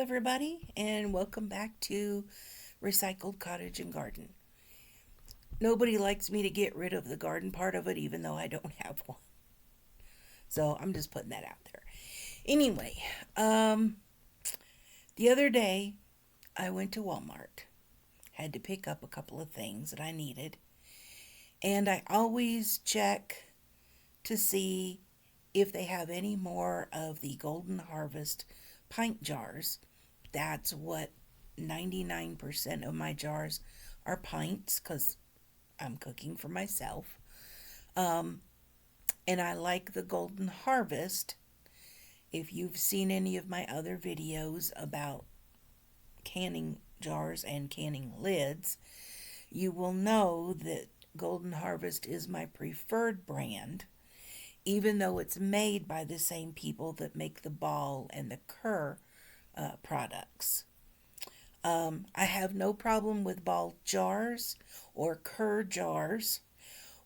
everybody, and welcome back to Recycled Cottage and Garden. Nobody likes me to get rid of the garden part of it, even though I don't have one. So I'm just putting that out there. Anyway, um, the other day I went to Walmart, had to pick up a couple of things that I needed, and I always check to see if they have any more of the Golden Harvest pint jars. That's what 99% of my jars are pints because I'm cooking for myself. Um, and I like the Golden Harvest. If you've seen any of my other videos about canning jars and canning lids, you will know that Golden Harvest is my preferred brand, even though it's made by the same people that make the Ball and the Kerr products. I have no problem with Ball jars or Kerr jars.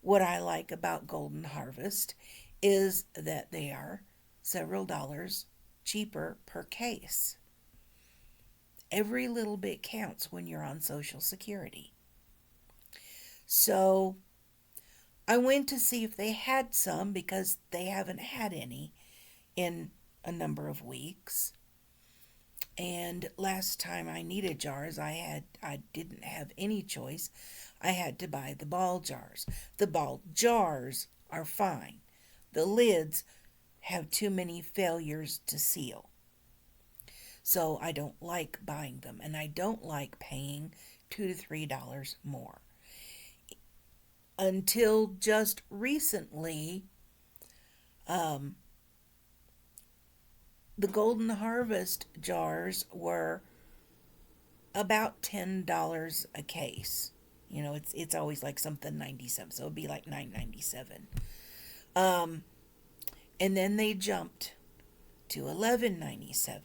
What I like about Golden Harvest is that they are several dollars cheaper per case. Every little bit counts when you're on Social Security. So I went to see if they had some because they haven't had any in a number of weeks. And last time I needed jars, I didn't have any choice. I had to buy the Ball jars. The Ball jars are fine. The lids have too many failures to seal. So I don't like buying them, and I don't like paying $2 to $3 more. Until just recently, um, the Golden Harvest jars were about $10 a case. It's always like something 97, so it'd be like $9.97. Um, and then they jumped to $11.97.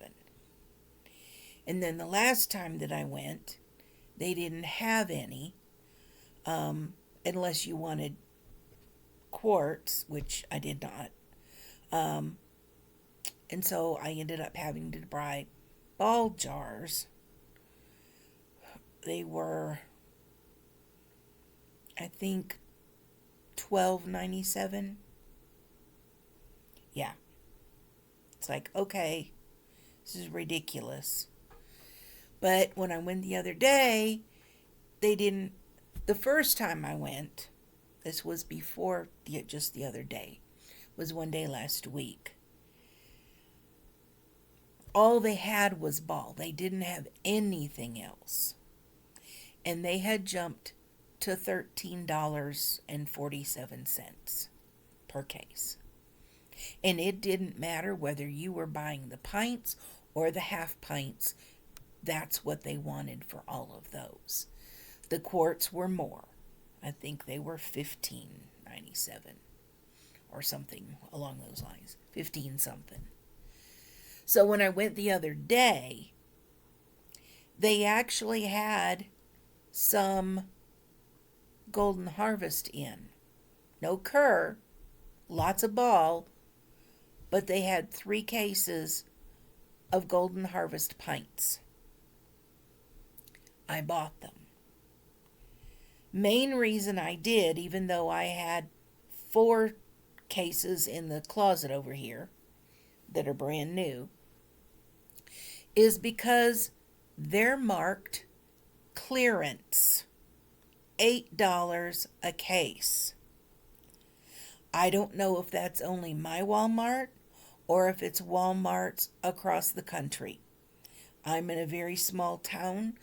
And then the last time that I went, they didn't have any, unless you wanted quartz, which I did not. Um, and so I ended up having to buy Ball jars. They were, I think, $12.97. Yeah, it's like, okay, this is ridiculous. But when I went the other day, they didn't. The first time I went, this was before just the other day, was one day last week. All they had was Ball. They didn't have anything else. And they had jumped to $13.47 per case. And it didn't matter whether you were buying the pints or the half pints. That's what they wanted for all of those. The quarts were more. I think they were $15.97 or something along those lines. 15 something. So when I went the other day, they actually had some Golden Harvest in. No Kerr, lots of Ball, but they had 3 cases of Golden Harvest pints. I bought them. Main reason I did, even though I had 4 cases in the closet over here that are brand new, is because they're marked clearance, $8 a case. I don't know if that's only my Walmart or if it's Walmarts across the country. I'm in a very small town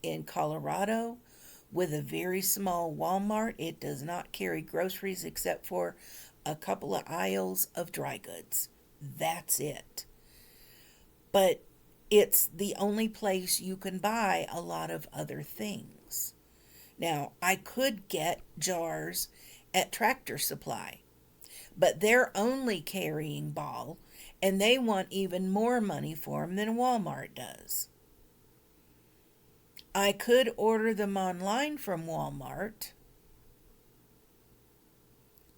in Colorado with a very small Walmart. It does not carry groceries except for a couple of aisles of dry goods. That's it. But it's the only place you can buy a lot of other things. Now, I could get jars at Tractor Supply, but they're only carrying Ball, and they want even more money for them than Walmart does. I could order them online from Walmart,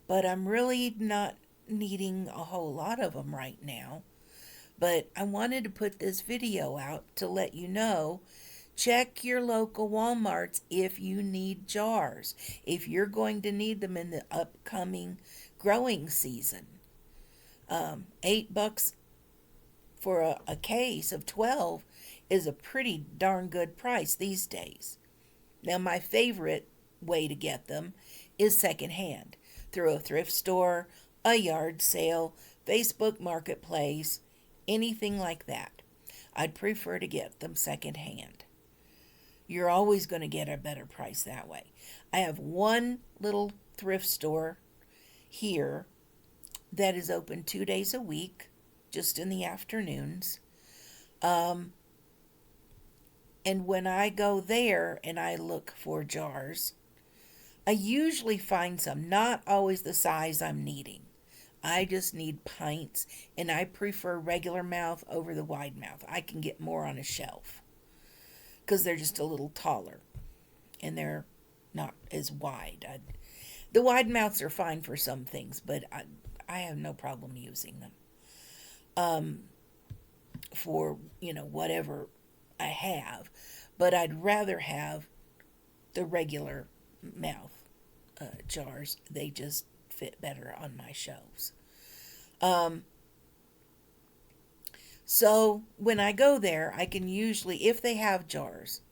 but I'm really not needing a whole lot of them right now. But I wanted to put this video out to let you know, check your local Walmarts if you need jars, if you're going to need them in the upcoming growing season. $8 for a case of 12 is a pretty darn good price these days. Now, my favorite way to get them is secondhand through a thrift store, a yard sale, Facebook Marketplace, anything like that. I'd prefer to get them secondhand. You're always going to get a better price that way. I have one little thrift store here that is open 2 days a week, just in the afternoons. And when I go there and I look for jars, I usually find some, not always the size I'm needing. I just need pints, and I prefer regular mouth over the wide mouth. I can get more on a shelf because they're just a little taller and they're not as wide. The wide mouths are fine for some things, but I have no problem using them for, whatever I have. But I'd rather have the regular mouth jars. They just fit better on my shelves. So when I go there, I can usually, if they have jars,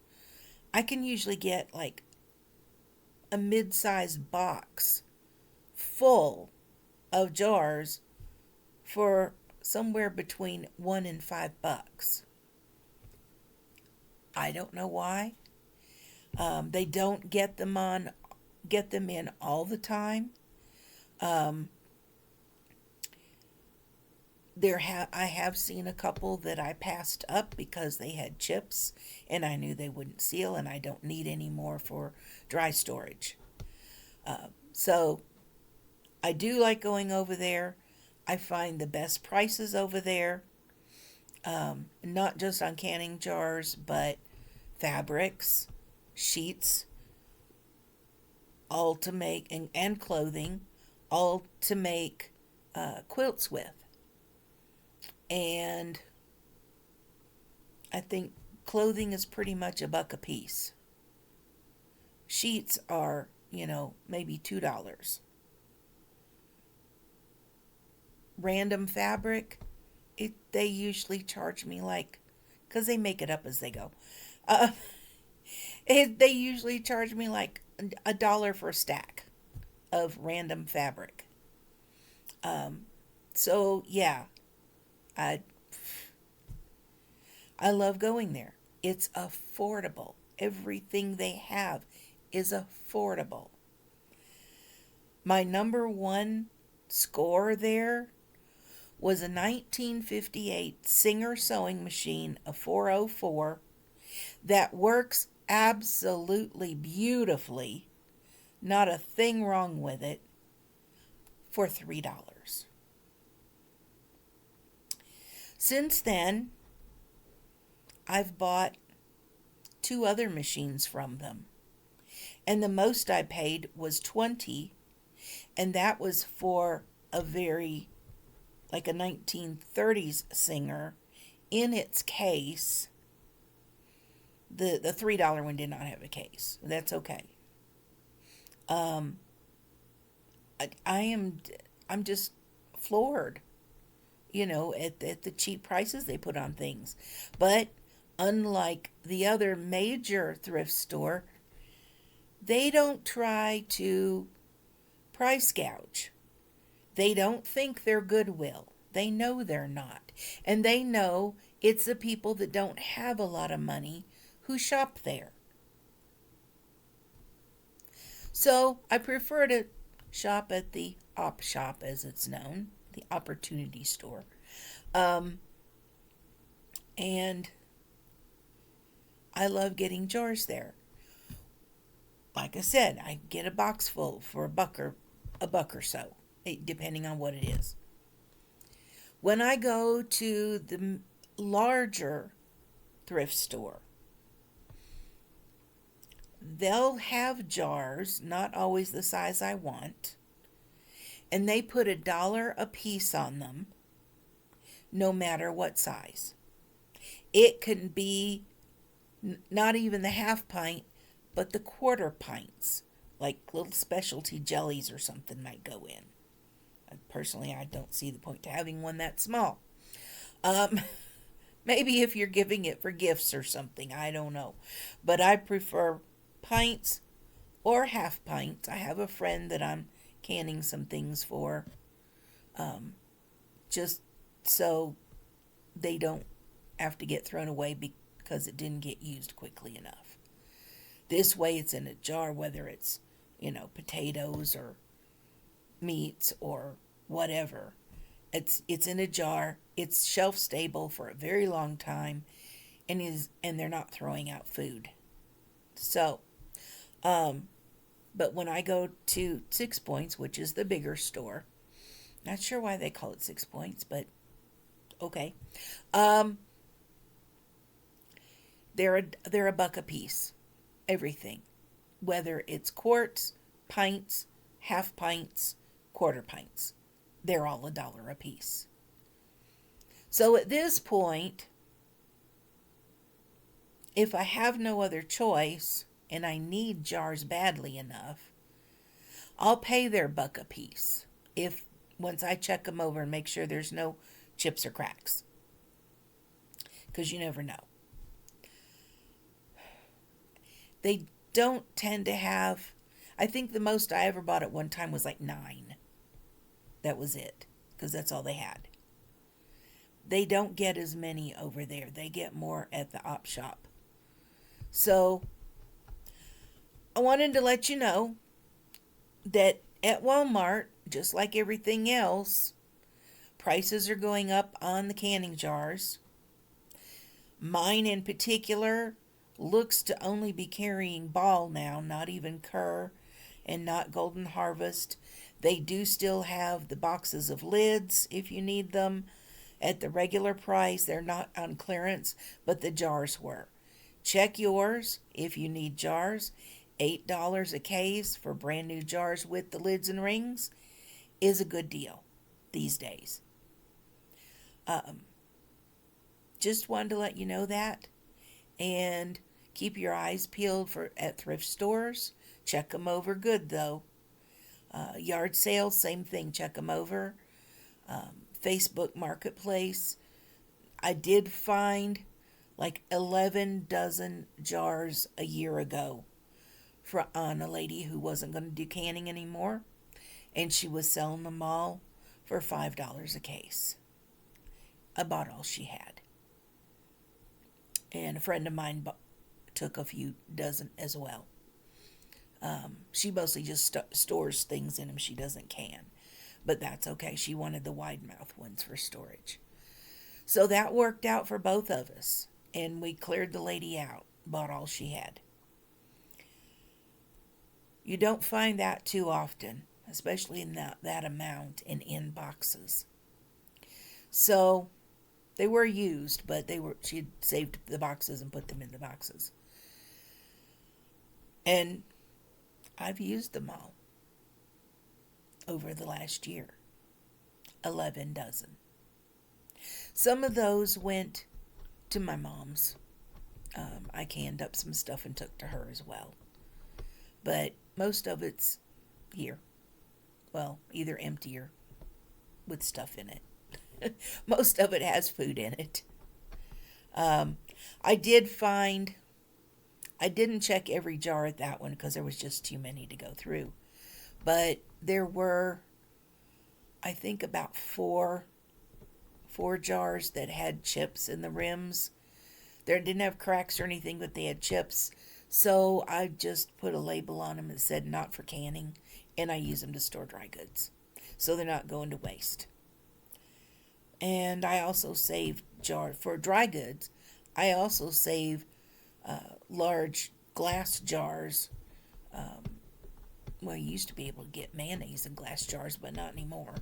I can usually get like a mid-sized box full of jars for somewhere between $1 and $5. I don't know why. They don't get them in all the time. I have seen a couple that I passed up because they had chips and I knew they wouldn't seal, and I don't need any more for dry storage. So I do like going over there. I find the best prices over there, not just on canning jars, but fabrics, sheets, all to make, and clothing, all to make quilts with. And I think clothing is pretty much $1 a piece. Sheets are, maybe $2. Random fabric, they usually charge me because they make it up as they go. They usually charge me like $1 for a stack of random fabric. So yeah, I love going there. It's affordable. Everything they have is affordable. My number one score there was a 1958 Singer sewing machine, a 404, that works absolutely beautifully, not a thing wrong with it, for $3. Since then, I've bought 2 other machines from them, and the most I paid was $20, and that was for a 1930s Singer in its case. The $3 one did not have a case. That's okay. I'm just floored, at the cheap prices they put on things. But unlike the other major thrift store, they don't try to price gouge. They don't think they're Goodwill. They know they're not. And they know it's the people that don't have a lot of money who shop there. So I prefer to shop at the op shop, as it's known, the opportunity store. And I love getting jars there. Like I said, I get a box full for $1 or so, depending on what it is. When I go to the larger thrift store, they'll have jars, not always the size I want, and they put $1 a piece on them. no matter what size. It can be not even the half pint, but the quarter pints, like little specialty jellies or something might go in. Personally, I don't see the point to having one that small. Um, Maybe if you're giving it for gifts or something, I don't know. But I prefer pints or half pints. I have a friend that I'm canning some things for, um, just so they don't have to get thrown away because it didn't get used quickly enough. This way it's in a jar, whether it's, potatoes or meats or whatever. It's in a jar. It's shelf stable for a very long time, and they're not throwing out food. So, um, but when I go to Six Points, which is the bigger store, not sure why they call it 6 points, but okay. Um, they're a buck a piece. Everything, whether it's quarts, pints, half pints, quarter pints, they're all $1 a piece. So at this point, if I have no other choice and I need jars badly enough, I'll pay their buck a piece. If once I check them over and make sure there's no chips or cracks, because you never know. They don't tend to have. I think the most I ever bought at one time was like 9. That was it, because that's all they had. They don't get as many over there. They get more at the op shop. So I wanted to let you know that at Walmart, just like everything else, prices are going up on the canning jars. Mine in particular looks to only be carrying Ball now, not even Kerr and not Golden Harvest. They do still have the boxes of lids if you need them at the regular price. They're not on clearance, but the jars were. Check yours if you need jars. $8 a case for brand new jars with the lids and rings is a good deal these days. Um, just wanted to let you know that, and keep your eyes peeled for at thrift stores. Check them over good though. Yard sales, same thing. Check them over. Facebook Marketplace. I did find like 11 dozen jars a year ago on a lady who wasn't going to do canning anymore, and she was selling them all for $5 a case. I bought all she had, and a friend of mine took a few dozen as well. She mostly just stores things in them. She doesn't can, but that's okay. She wanted the wide mouth ones for storage. So that worked out for both of us, and we cleared the lady out, bought all she had. You don't find that too often, especially in that amount and in boxes. So they were used, but she had saved the boxes and put them in the boxes. And I've used them all over the last year. 11 dozen. Some of those went to my mom's. I canned up some stuff and took to her as well. But most of it's here. Well, either empty or with stuff in it. Most of it has food in it. I did find, I didn't check every jar at that one because there was just too many to go through. But there were, I think, about four jars that had chips in the rims. They didn't have cracks or anything, but they had chips. So I just put a label on them that said not for canning, and I use them to store dry goods. So they're not going to waste. And I also save jars for dry goods. I also save large glass jars. Well, you used to be able to get mayonnaise in glass jars, but not anymore.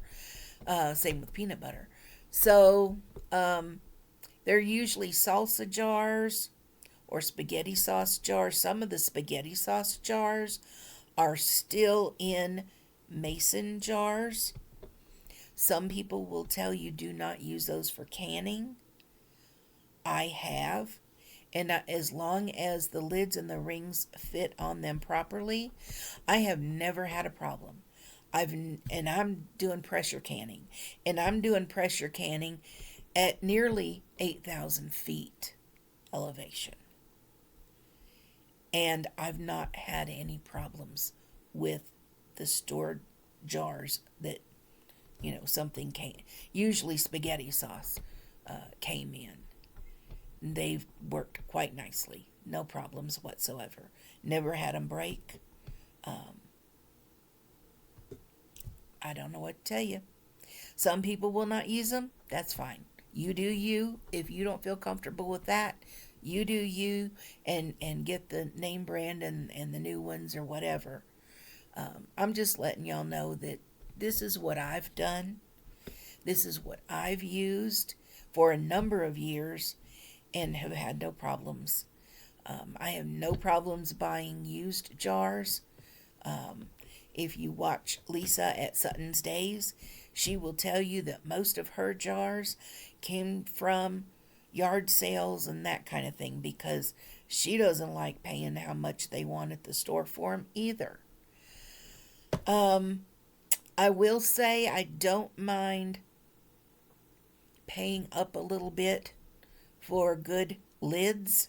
Same with peanut butter. So they're usually salsa jars or spaghetti sauce jars. Some of the spaghetti sauce jars are still in mason jars. Some people will tell you do not use those for canning. I have. And as long as the lids and the rings fit on them properly, I have never had a problem. I'm doing pressure canning, and I'm doing pressure canning at nearly 8,000 feet elevation, and I've not had any problems with the stored jars that something came. Usually spaghetti sauce came in. They've worked quite nicely, no problems whatsoever. Never had them break. Um, I don't know what to tell you. Some people will not use them. That's fine. You do you. If you don't feel comfortable with that, you do you, and get the name brand and the new ones or whatever. I'm just letting y'all know that this is what I've done. This is what I've used for a number of years and have had no problems. I have no problems buying used jars. Um, if you watch Lisa at Sutton's Days, she will tell you that most of her jars came from yard sales and that kind of thing because she doesn't like paying how much they want at the store for them either. Um, I will say I don't mind paying up a little bit for good lids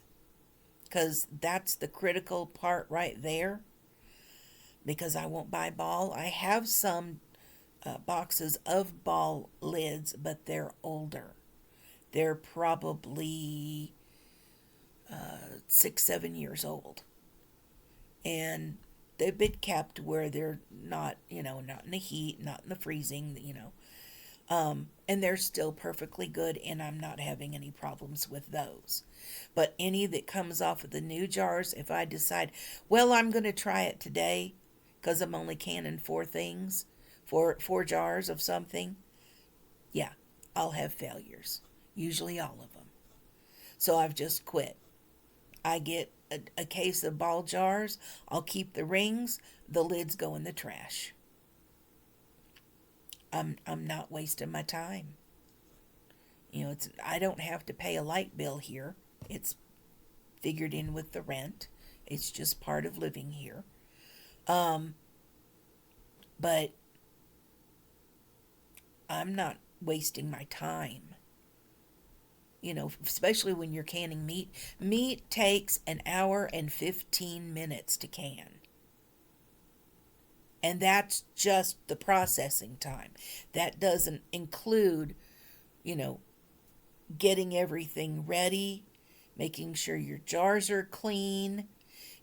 because that's the critical part right there. Because I won't buy ball. I have some boxes of ball lids, but they're older. They're probably 6, 7 years old, and they've been kept where they're not, not in the heat, not in the freezing. And they're still perfectly good, and I'm not having any problems with those. But any that comes off of the new jars, if I decide, well, I'm going to try it today, because I'm only canning four jars of something, yeah, I'll have failures. Usually all of them. So I've just quit. I get a case of ball jars. I'll keep the rings. The lids go in the trash. I'm not wasting my time. I don't have to pay a light bill here. It's figured in with the rent. It's just part of living here. Um, but I'm not wasting my time. Especially when you're canning meat. Meat takes an hour and 15 minutes to can. And that's just the processing time. That doesn't include, you know, getting everything ready, making sure your jars are clean,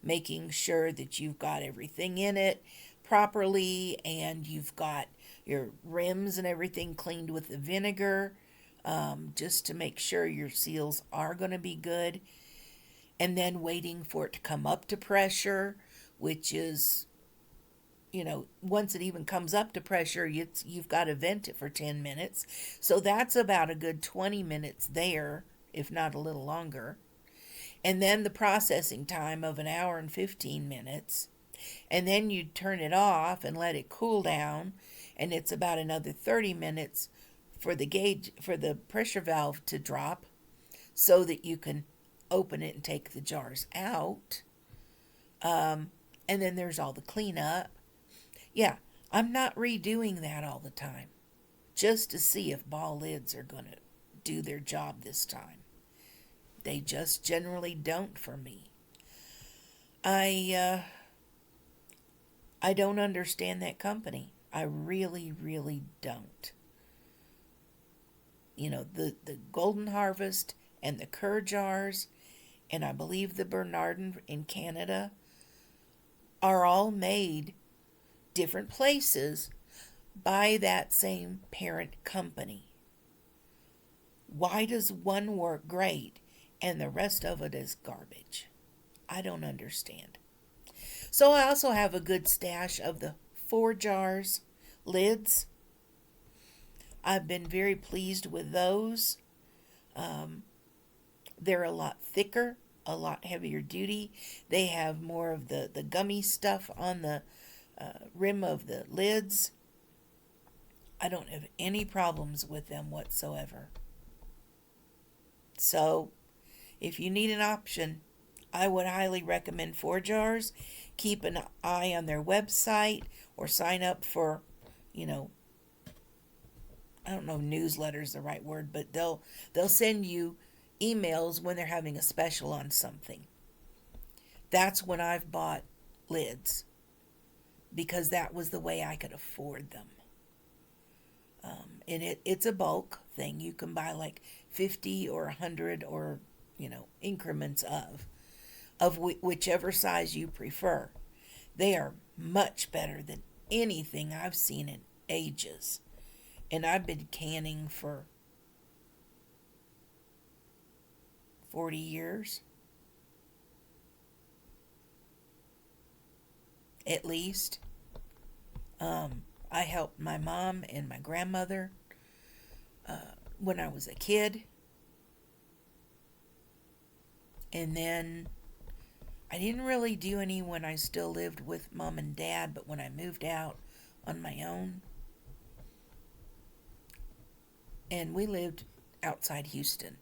making sure that you've got everything in it properly and you've got your rims and everything cleaned with the vinegar, just to make sure your seals are going to be good. And then waiting for it to come up to pressure, which is, once it even comes up to pressure, you've got to vent it for 10 minutes. So that's about a good 20 minutes there, if not a little longer. And then the processing time of an hour and 15 minutes. And then you turn it off and let it cool down. And it's about another 30 minutes for the pressure valve to drop so that you can open it and take the jars out. And then there's all the cleanup. Yeah, I'm not redoing that all the time just to see if ball lids are going to do their job this time. They just generally don't for me. I don't understand that company. I really, really don't. The Golden Harvest and the Kerr jars, and I believe the Bernardin in Canada, are all made different places by that same parent company. Why does one work great and the rest of it is garbage? I don't understand. So I also have a good stash of the 4 jars lids. I've been very pleased with those. They're a lot thicker, a lot heavier duty. They have more of the gummy stuff on the rim of the lids. I don't have any problems with them whatsoever. So, if you need an option, I would highly recommend 4 jars. Keep an eye on their website or sign up for, you know, I don't know, newsletter's the right word, but they'll send you emails when they're having a special on something. That's when I've bought lids because that was the way I could afford them. And it's a bulk thing. You can buy like 50 or 100 or, increments of whichever size you prefer. They are much better than anything I've seen in ages. And I've been canning for 40 years at least. I helped my mom and my grandmother when I was a kid. And then I didn't really do any when I still lived with mom and dad, but when I moved out on my own, and we lived outside Houston.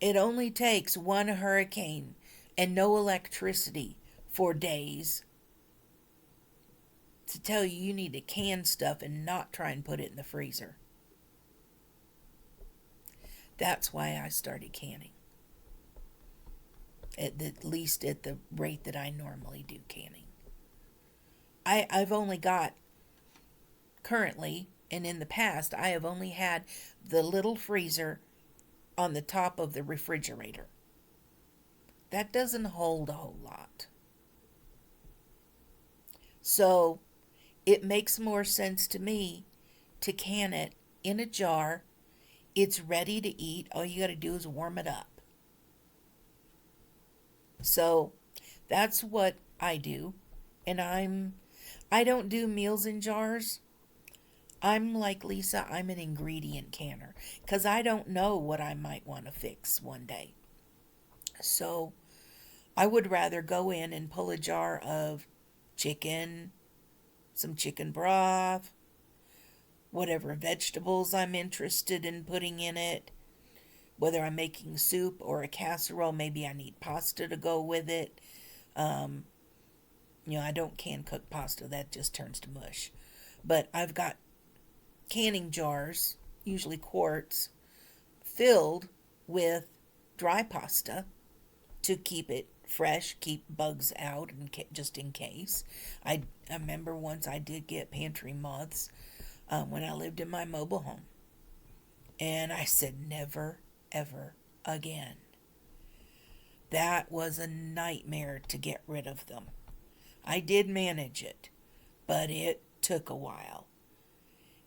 It only takes one hurricane and no electricity for days to tell you need to can stuff and not try and put it in the freezer. That's why I started canning. At least at the rate that I normally do canning. I've only got, currently, and in the past, I have only had the little freezer on the top of the refrigerator. That doesn't hold a whole lot. So, it makes more sense to me to can it in a jar. It's ready to eat. All you got to do is warm it up. So, that's what I do. And I don't do meals in jars. I'm like Lisa, I'm an ingredient canner because I don't know what I might want to fix one day. So I would rather go in and pull a jar of chicken, some chicken broth, whatever vegetables I'm interested in putting in it, whether I'm making soup or a casserole, maybe I need pasta to go with it. I don't can cook pasta, that just turns to mush. But I've got canning jars, usually quarts, filled with dry pasta to keep it fresh, keep bugs out, and just in case. I remember once I did get pantry moths when I lived in my mobile home. And I said, never, ever again. That was a nightmare to get rid of them. I did manage it, but it took a while.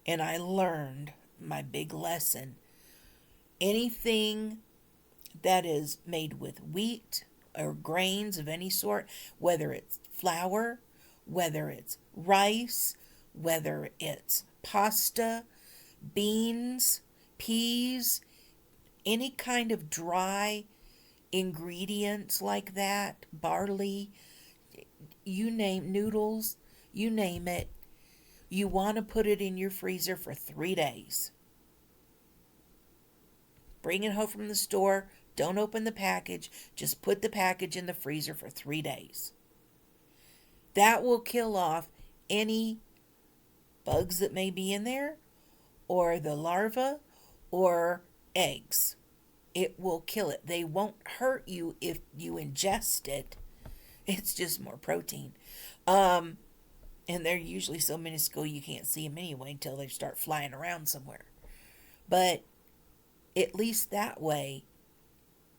And I learned my big lesson. Anything that is made with wheat or grains of any sort, whether it's flour, whether it's rice, whether it's pasta, beans, peas, any kind of dry ingredients like that, barley, you name noodles, you name it, you want to put it in your freezer for 3 days. Bring it home from the store. Don't open the package. Just put the package in the freezer for 3 days. That will kill off any bugs that may be in there, or the larvae, or eggs. It will kill it. They won't hurt you if you ingest it. It's just more protein. And they're usually so minuscule you can't see them anyway until they start flying around somewhere. But at least that way,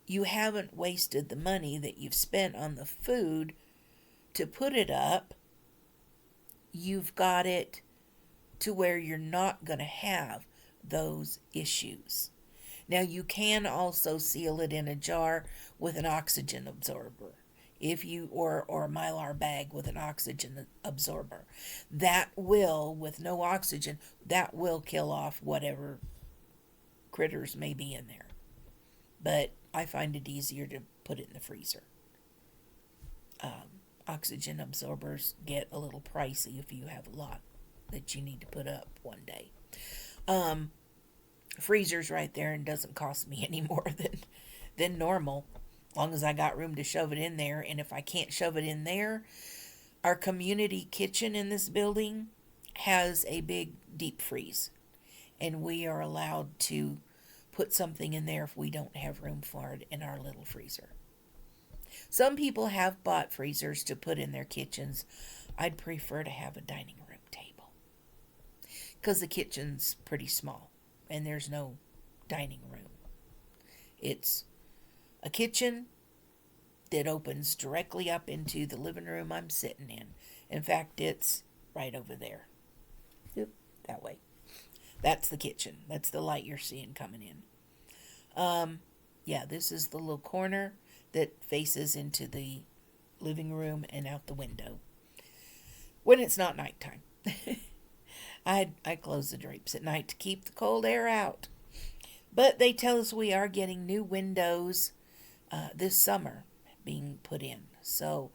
you haven't wasted the money that you've spent on the food to put it up. You've got it to where you're not going to have those issues. Now, you can also seal it in a jar with an oxygen absorber. Or a Mylar bag with an oxygen absorber. That will, with no oxygen, that will kill off whatever critters may be in there. But I find it easier to put it in the freezer. Oxygen absorbers get a little pricey if you have a lot that you need to put up one day. Um, Freezer's right there and doesn't cost me any more than normal, as long as I got room to shove it in there. And if I can't shove it in there, our community kitchen in this building has a big deep freeze, and we are allowed to put something in there if we don't have room for it in our little freezer. Some people have bought freezers to put in their kitchens. I'd prefer to have a dining room table because the kitchen's pretty small and there's no dining room. It's a kitchen that opens directly up into the living room I'm sitting in. In fact, it's right over there. Yep, that way. That's the kitchen. That's the light you're seeing coming in. Yeah, this is the little corner that faces into the living room and out the window when it's not nighttime. I close the drapes at night to keep the cold air out. But they tell us we are getting new windows this summer being put in. So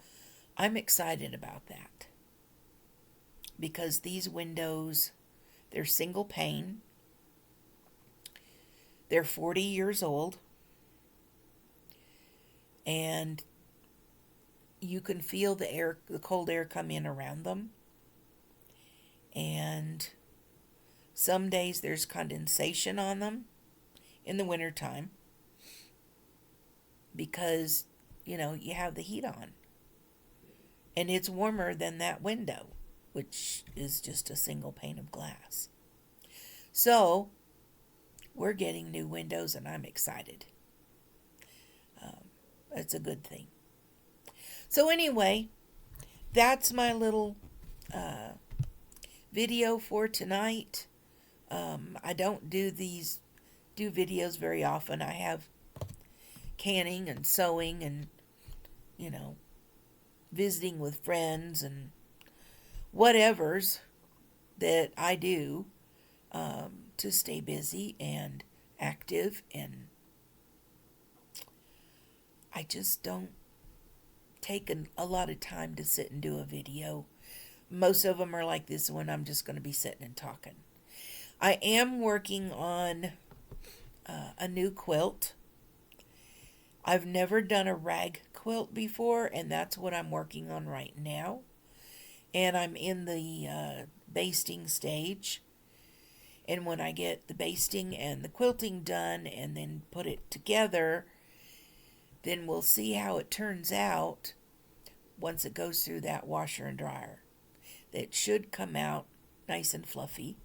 I'm excited about that. Because these windows, they're single pane. They're 40 years old. And you can feel the cold air come in around them. And some days there's condensation on them in the wintertime because, you have the heat on. And it's warmer than that window, which is just a single pane of glass. So, we're getting new windows and I'm excited. That's a good thing. So anyway, that's my little video for tonight. I don't do videos very often. I have canning and sewing and, visiting with friends and whatevers that I do to stay busy and active, and I just don't take a lot of time to sit and do a video. Most of them are like this one. I'm just going to be sitting and talking. I am working on a new quilt. I've never done a rag quilt before, and that's what I'm working on right now. And I'm in the basting stage. And when I get the basting and the quilting done and then put it together, then we'll see how it turns out once it goes through that washer and dryer. It should come out nice and fluffy.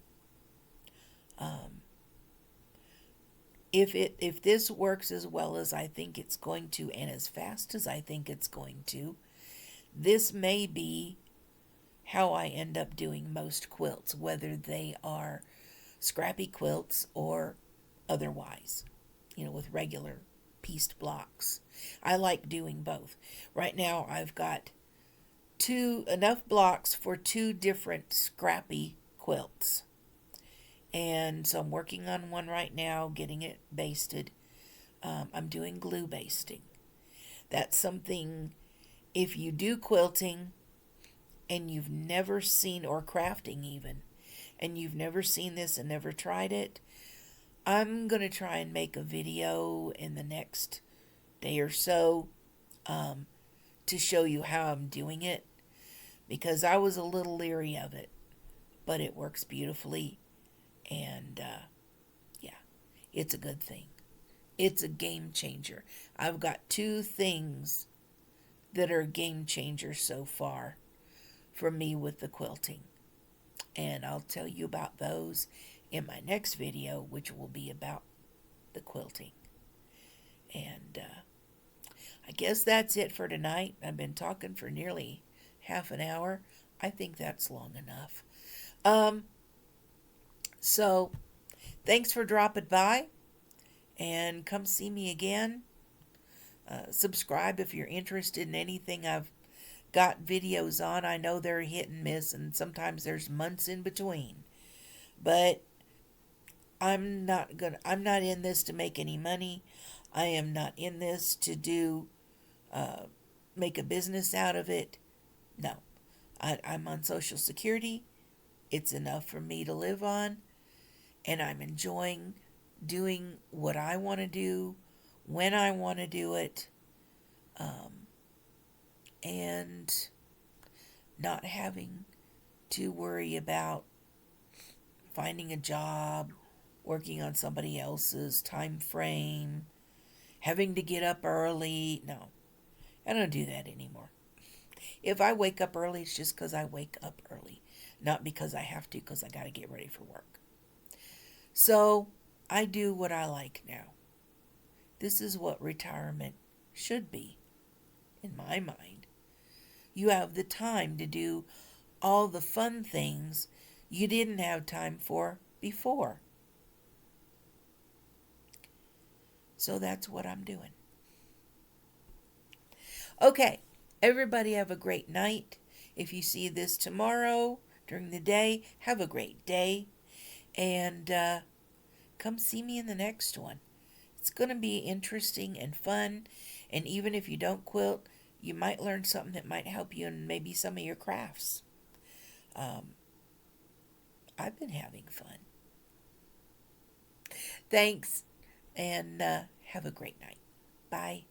If this works as well as I think it's going to and as fast as I think it's going to, this may be how I end up doing most quilts, whether they are scrappy quilts or otherwise, with regular pieced blocks. I like doing both. Right now I've got enough blocks for 2 different scrappy quilts. And so I'm working on one right now, getting it basted. I'm doing glue basting. That's something, if you do quilting and you've never seen, or crafting even, and you've never seen this and never tried it, I'm going to try and make a video in the next day or so to show you how I'm doing it, because I was a little leery of it, but it works beautifully, and yeah, it's a good thing. It's a game changer. I've got 2 things that are game changers so far for me with the quilting, and I'll tell you about those in my next video, which will be about the quilting. And I guess that's it for tonight. I've been talking for nearly half an hour. I think that's long enough. So thanks for dropping by, and come see me again. Subscribe if you're interested in anything I've got videos on. I know they're hit and miss, and sometimes there's months in between. But I'm not in this to make any money. I am not in this to make a business out of it. No. I'm on Social Security, It's enough for me to live on, and I'm enjoying doing what I want to do when I want to do it, and not having to worry about finding a job, working on somebody else's time frame, having to get up early. No, I don't do that anymore. If I wake up early, it's just because I wake up early, not because I have to, because I got to get ready for work. So I do what I like now. This is what retirement should be, in my mind. You have the time to do all the fun things you didn't have time for before. So that's what I'm doing. Okay, everybody have a great night. If you see this tomorrow during the day, have a great day. And come see me in the next one. It's going to be interesting and fun. And even if you don't quilt, you might learn something that might help you in maybe some of your crafts. Um, I've been having fun. Thanks, and have a great night. Bye.